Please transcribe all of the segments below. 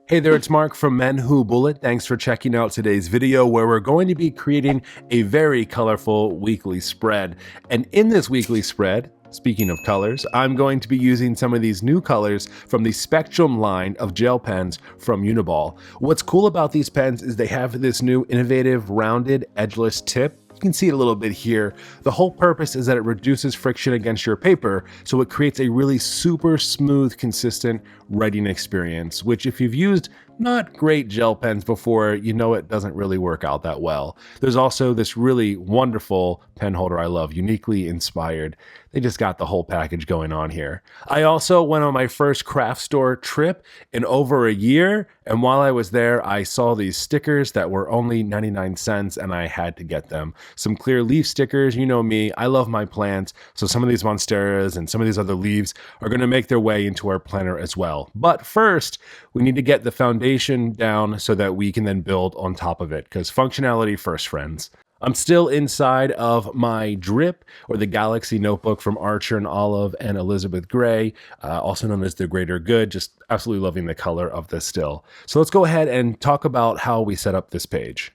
Hey there, it's Mark from Men Who Bullet. Thanks for checking out today's video where we're going to be creating a very colorful weekly spread. And in this weekly spread, speaking of colors, I'm going to be using some of these new colors from the Spectrum line of gel pens from uni-ball. What's cool about these pens is they have this new innovative rounded edgeless tip. You can see it a little bit here. The whole purpose is that it reduces friction against your paper, so it creates a really super smooth, consistent writing experience, which if you've used not great gel pens before, you know it doesn't really work out that well. There's also this really wonderful pen holder I love, uniquely inspired. They just got the whole package going on here. I also went on my first craft store trip in over a year, and while I was there, I saw these stickers that were only 99 cents, and I had to get them. Some clear leaf stickers, you know me, I love my plants, so some of these monsteras and some of these other leaves are going to make their way into our planner as well. But first, we need to get the foundation down so that we can then build on top of it, because functionality first, friends. I'm still inside of my drip, or the Galaxy notebook from Archer and Olive and Elizabeth Gray, also known as the Greater Good. Just absolutely loving the color of this still. So let's go ahead and talk about how we set up this page.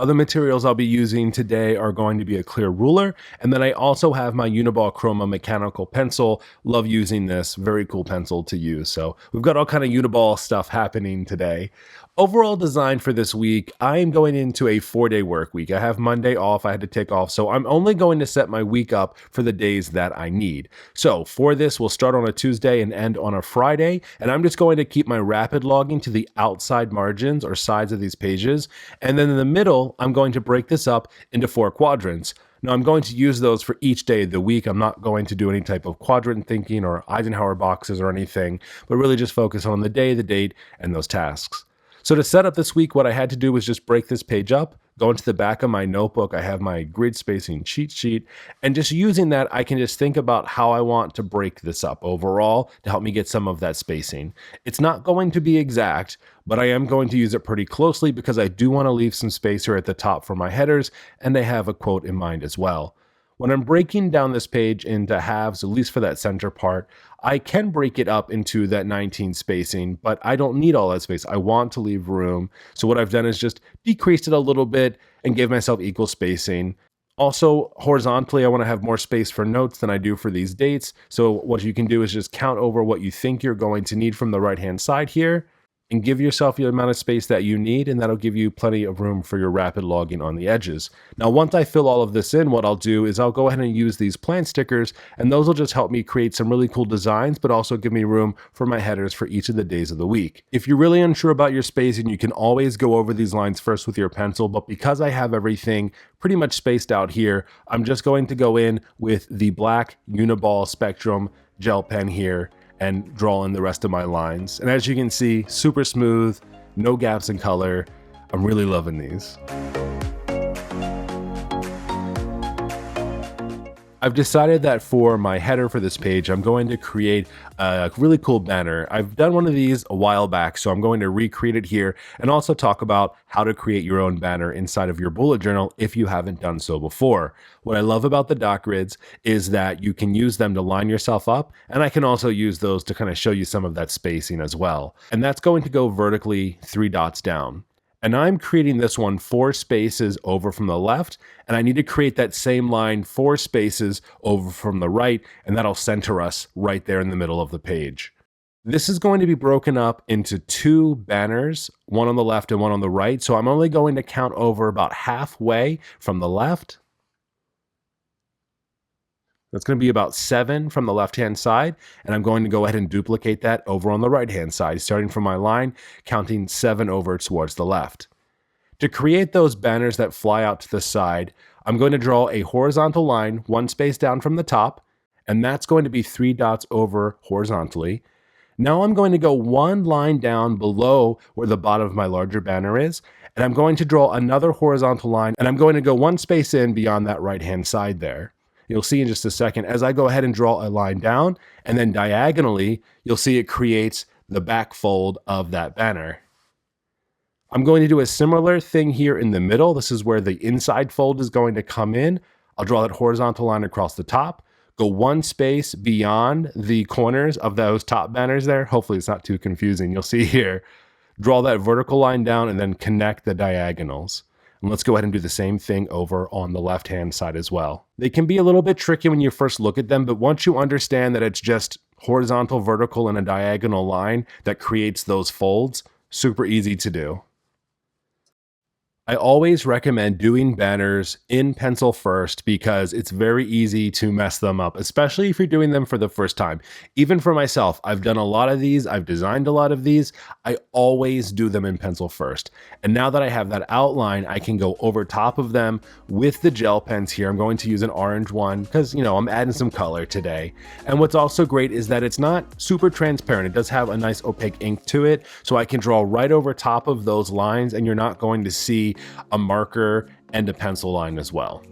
Other materials I'll be using today are going to be a clear ruler, and then I also have my uni-ball Chroma mechanical pencil. Love using this, very cool pencil to use. So we've got all kind of uni-ball stuff happening today. Overall design for this week, I am going into a 4-day work week. I have Monday off, I had to take off, so I'm only going to set my week up for the days that I need. So for this, we'll start on a Tuesday and end on a Friday, and I'm just going to keep my rapid logging to the outside margins or sides of these pages, and then in the middle, I'm going to break this up into 4 quadrants. Now, I'm going to use those for each day of the week. I'm not going to do any type of quadrant thinking or Eisenhower boxes or anything, but really just focus on the day, the date, and those tasks. So to set up this week, what I had to do was just break this page up, go into the back of my notebook. I have my grid spacing cheat sheet, and just using that, I can just think about how I want to break this up overall to help me get some of that spacing. It's not going to be exact, but I am going to use it pretty closely because I do want to leave some space here at the top for my headers, and I have a quote in mind as well. When I'm breaking down this page into halves, at least for that center part, I can break it up into that 19 spacing, but I don't need all that space. I want to leave room. So what I've done is just decreased it a little bit and give myself equal spacing. Also, horizontally, I want to have more space for notes than I do for these dates. So what you can do is just count over what you think you're going to need from the right-hand side here, and give yourself the amount of space that you need, and that'll give you plenty of room for your rapid logging on the edges. Now, once I fill all of this in, what I'll do is I'll go ahead and use these plant stickers, and those will just help me create some really cool designs, but also give me room for my headers for each of the days of the week. If you're really unsure about your spacing, you can always go over these lines first with your pencil, but because I have everything pretty much spaced out here, I'm just going to go in with the black uni-ball Spectrum gel pen here and draw in the rest of my lines. And as you can see, super smooth, no gaps in color. I'm really loving these. I've decided that for my header for this page, I'm going to create a really cool banner. I've done one of these a while back, so I'm going to recreate it here and also talk about how to create your own banner inside of your bullet journal if you haven't done so before. What I love about the dot grids is that you can use them to line yourself up, and I can also use those to kind of show you some of that spacing as well. And that's going to go vertically 3 dots down. And I'm creating this one 4 spaces over from the left, and I need to create that same line 4 spaces over from the right, and that'll center us right there in the middle of the page. This is going to be broken up into 2 banners, one on the left and one on the right, so I'm only going to count over about halfway from the left. That's going to be about 7 from the left-hand side, and I'm going to go ahead and duplicate that over on the right-hand side, starting from my line, counting 7 over towards the left. To create those banners that fly out to the side, I'm going to draw a horizontal line 1 space down from the top, and that's going to be 3 dots over horizontally. Now I'm going to go 1 line down below where the bottom of my larger banner is, and I'm going to draw another horizontal line, and I'm going to go 1 space in beyond that right-hand side there. You'll see in just a second, as I go ahead and draw a line down, and then diagonally, you'll see it creates the back fold of that banner. I'm going to do a similar thing here in the middle. This is where the inside fold is going to come in. I'll draw that horizontal line across the top, go 1 space beyond the corners of those top banners there. Hopefully it's not too confusing. You'll see here. Draw that vertical line down and then connect the diagonals. And let's go ahead and do the same thing over on the left-hand side as well. They can be a little bit tricky when you first look at them, but once you understand that it's just horizontal, vertical, and a diagonal line that creates those folds, super easy to do. I always recommend doing banners in pencil first because it's very easy to mess them up, especially if you're doing them for the first time. Even for myself, I've done a lot of these, I've designed a lot of these, I always do them in pencil first. And now that I have that outline, I can go over top of them with the gel pens here. I'm going to use an orange one because, I'm adding some color today. And what's also great is that it's not super transparent. It does have a nice opaque ink to it, so I can draw right over top of those lines and you're not going to see a marker and a pencil line as well.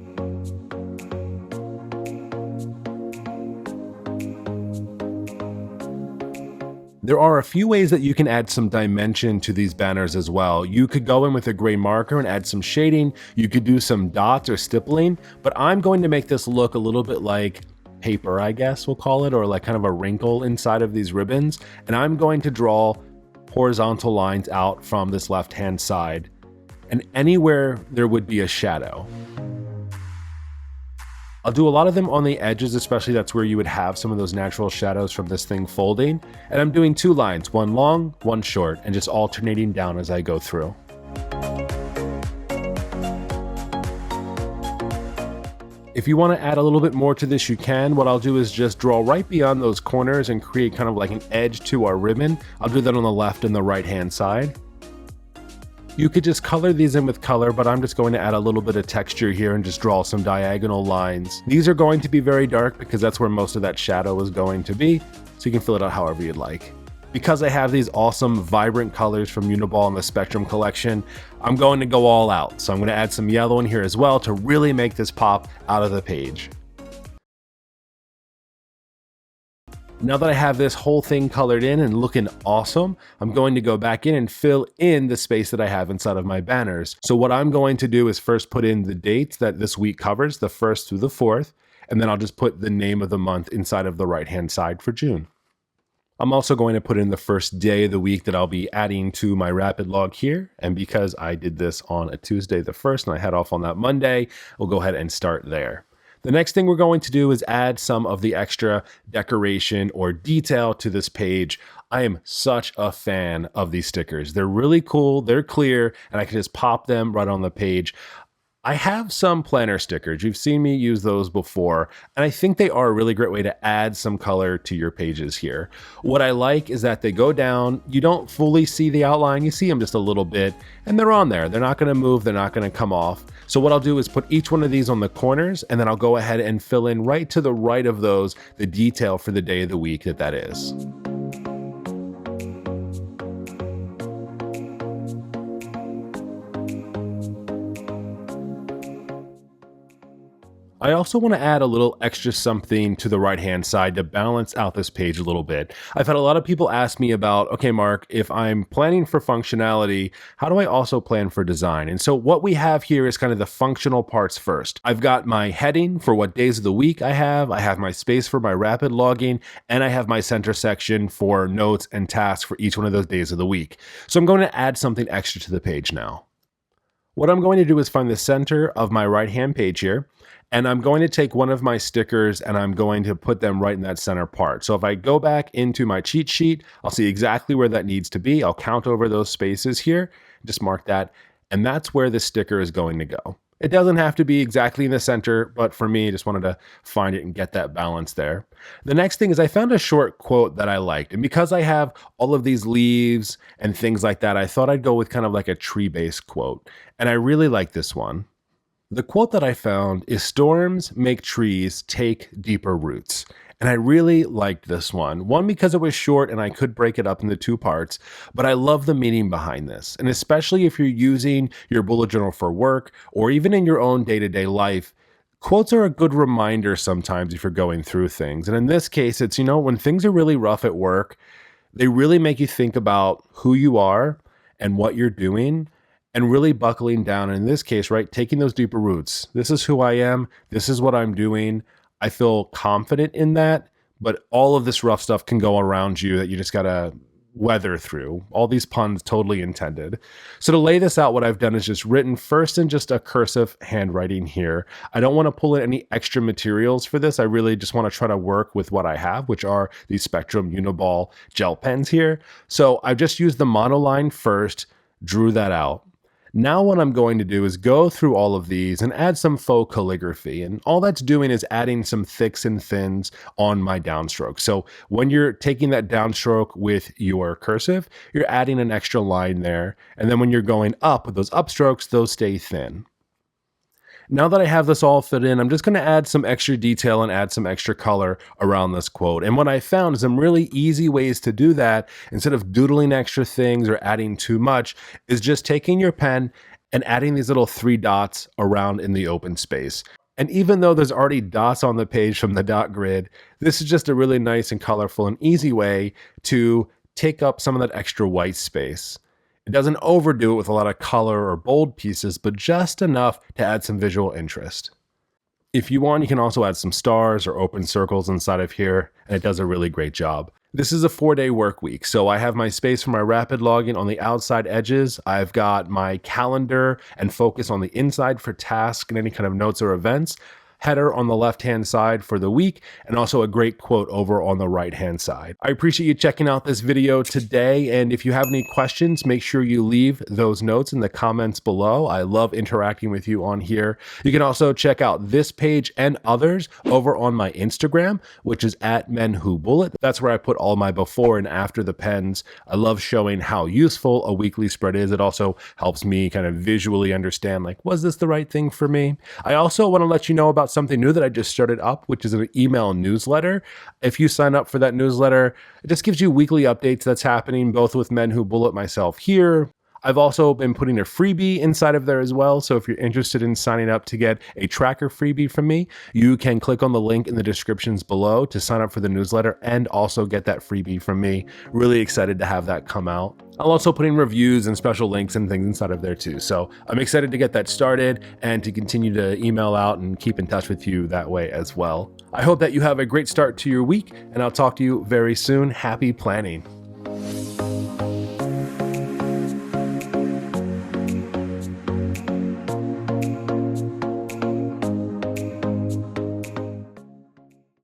There are a few ways that you can add some dimension to these banners as well. You could go in with a gray marker and add some shading. You could do some dots or stippling, but I'm going to make this look a little bit like paper, I guess we'll call it, or like kind of a wrinkle inside of these ribbons. And I'm going to draw horizontal lines out from this left-hand side and anywhere there would be a shadow. I'll do a lot of them on the edges, especially that's where you would have some of those natural shadows from this thing folding. And I'm doing 2 lines, one long, one short, and just alternating down as I go through. If you want to add a little bit more to this, you can. What I'll do is just draw right beyond those corners and create kind of like an edge to our ribbon. I'll do that on the left and the right-hand side. You could just color these in with color, but I'm just going to add a little bit of texture here and just draw some diagonal lines. These are going to be very dark because that's where most of that shadow is going to be, so you can fill it out however you'd like. Because I have these awesome vibrant colors from Uni-ball in the Spectrum collection, I'm going to go all out. So I'm going to add some yellow in here as well to really make this pop out of the page. Now that I have this whole thing colored in and looking awesome, I'm going to go back in and fill in the space that I have inside of my banners. So what I'm going to do is first put in the dates that this week covers, the 1st through the 4th, and then I'll just put the name of the month inside of the right-hand side for June. I'm also going to put in the first day of the week that I'll be adding to my rapid log here. And because I did this on a Tuesday the 1st and I head off on that Monday, we'll go ahead and start there. The next thing we're going to do is add some of the extra decoration or detail to this page. I am such a fan of these stickers. They're really cool, they're clear, and I can just pop them right on the page. I have some planner stickers. You've seen me use those before, and I think they are a really great way to add some color to your pages here. What I like is that they go down, you don't fully see the outline, you see them just a little bit, and they're on there. They're not gonna move, they're not gonna come off. So what I'll do is put each one of these on the corners, and then I'll go ahead and fill in right to the right of those, the detail for the day of the week that is. I also want to add a little extra something to the right-hand side to balance out this page a little bit. I've had a lot of people ask me about, okay, Mark, if I'm planning for functionality, how do I also plan for design? And so what we have here is kind of the functional parts first. I've got my heading for what days of the week I have my space for my rapid logging, and I have my center section for notes and tasks for each one of those days of the week. So I'm going to add something extra to the page now. What I'm going to do is find the center of my right-hand page here, and I'm going to take one of my stickers and I'm going to put them right in that center part. So if I go back into my cheat sheet, I'll see exactly where that needs to be. I'll count over those spaces here, just mark that, and that's where the sticker is going to go. It doesn't have to be exactly in the center, but for me, I just wanted to find it and get that balance there. The next thing is I found a short quote that I liked. And because I have all of these leaves and things like that, I thought I'd go with kind of like a tree-based quote. And I really like this one. The quote that I found is, "Storms make trees take deeper roots." And I really liked this one. One, because it was short and I could break it up into 2 parts, but I love the meaning behind this. And especially if you're using your bullet journal for work or even in your own day-to-day life, quotes are a good reminder sometimes if you're going through things. And in this case, it's, when things are really rough at work, they really make you think about who you are and what you're doing and really buckling down. And in this case, right, taking those deeper roots. This is who I am. This is what I'm doing. I feel confident in that, but all of this rough stuff can go around you that you just gotta weather through. All these puns totally intended. So to lay this out, what I've done is just written first in just a cursive handwriting here. I don't want to pull in any extra materials for this. I really just want to try to work with what I have, which are these Spectrum uni-ball gel pens here. So I've just used the monoline first, drew that out. Now what I'm going to do is go through all of these and add some faux calligraphy. And all that's doing is adding some thicks and thins on my downstroke. So when you're taking that downstroke with your cursive, you're adding an extra line there. And then when you're going up with those upstrokes, those stay thin. Now that I have this all fit in, I'm just going to add some extra detail and add some extra color around this quote. And what I found is some really easy ways to do that, instead of doodling extra things or adding too much, is just taking your pen and adding these little 3 dots around in the open space. And even though there's already dots on the page from the dot grid, this is just a really nice and colorful and easy way to take up some of that extra white space. It doesn't overdo it with a lot of color or bold pieces, but just enough to add some visual interest. If you want, you can also add some stars or open circles inside of here, and it does a really great job. This is a 4-day work week, so I have my space for my rapid login on the outside edges. I've got my calendar and focus on the inside for tasks and any kind of notes or events. Header on the left-hand side for the week, and also a great quote over on the right-hand side. I appreciate you checking out this video today, and if you have any questions, make sure you leave those notes in the comments below. I love interacting with you on here. You can also check out this page and others over on my Instagram, which is @menwhobullet. That's where I put all my before and after the pens. I love showing how useful a weekly spread is. It also helps me kind of visually understand, like, was this the right thing for me? I also want to let you know about something new that I just started up, which is an email newsletter. If you sign up for that newsletter, it just gives you weekly updates that's happening both with Men Who Bullet myself here. I've also been putting a freebie inside of there as well. So if you're interested in signing up to get a tracker freebie from me, you can click on the link in the descriptions below to sign up for the newsletter and also get that freebie from me. Really excited to have that come out. I'll also put in reviews and special links and things inside of there too. So I'm excited to get that started and to continue to email out and keep in touch with you that way as well. I hope that you have a great start to your week, and I'll talk to you very soon. Happy planning.